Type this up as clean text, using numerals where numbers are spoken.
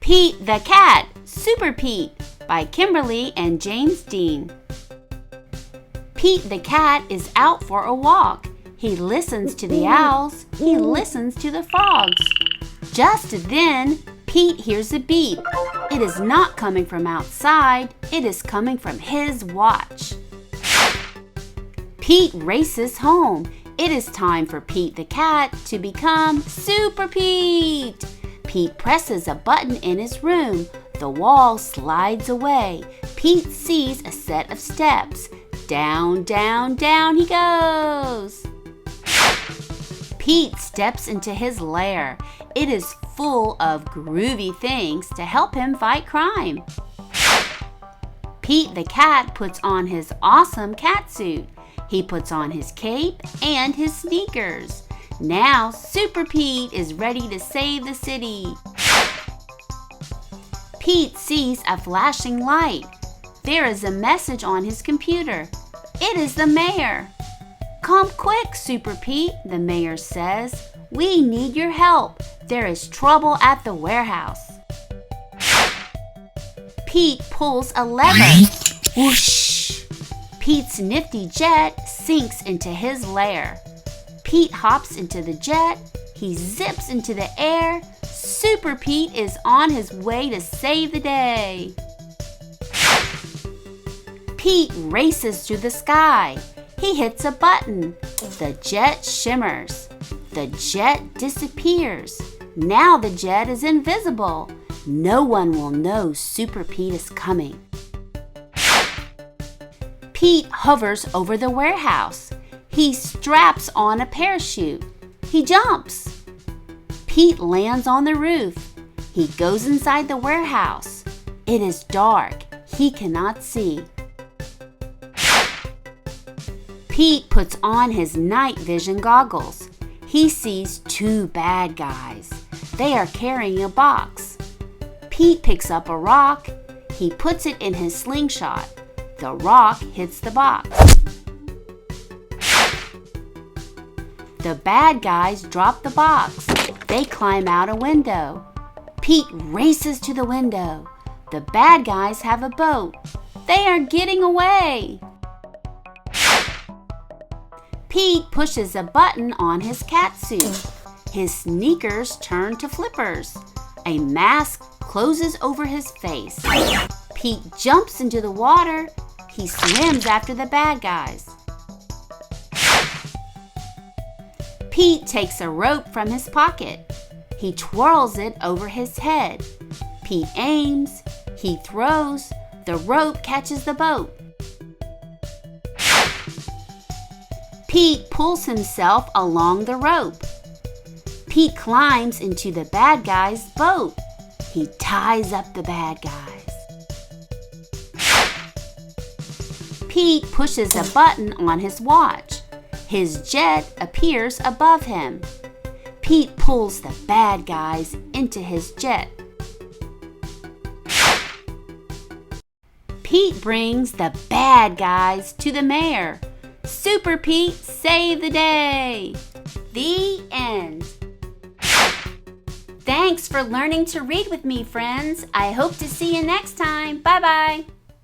Pete the Cat, Super Pete by Kimberly and James Dean. Pete the cat is out for a walk. He listens to the owls. He listens to the frogs. Just then, Pete hears a beep. It is not coming from outside. It is coming from his watch. Pete races home. It is time for Pete the cat to become Super Pete. Pete presses a button in his room. The wall slides away. Pete sees a set of steps. Down, down, down he goes. Pete steps into his lair. It is full of groovy things to help him fight crime. Pete the cat puts on his awesome cat suit. He puts on his cape and his sneakers. Now Super Pete is ready to save the city. Pete sees a flashing light. There is a message on his computer. It is the mayor. "Come quick, Super Pete," the mayor says. "We need your help. There is trouble at the warehouse." Pete pulls a lever. Whoosh! Pete's nifty jet sinks into his lair. Pete hops into the jet. He zips into the air. Super Pete is on his way to save the day. Pete races through the sky. He hits a button. The jet shimmers. The jet disappears. Now the jet is invisible. No one will know Super Pete is coming. Pete hovers over the warehouse. He straps on a parachute. He jumps. Pete lands on the roof. He goes inside the warehouse. It is dark. He cannot see. Pete puts on his night vision goggles. He sees two bad guys. They are carrying a box. Pete picks up a rock. He puts it in his slingshot. The rock hits the box. The bad guys drop the box. They climb out a window. Pete races to the window. The bad guys have a boat. They are getting away. Pete pushes a button on his cat suit. His sneakers turn to flippers. A mask closes over his face. Pete jumps into the water. He swims after the bad guys. Pete takes a rope from his pocket. He twirls it over his head. Pete aims. He throws. The rope catches the boat. Pete pulls himself along the rope. Pete climbs into the bad guy's boat. He ties up the bad guys. Pete pushes a button on his watch. His jet appears above him. Pete pulls the bad guys into his jet. Pete brings the bad guys to the mayor. Super Pete saved the day. The end. Thanks for learning to read with me, friends. I hope to see you next time. Bye-bye.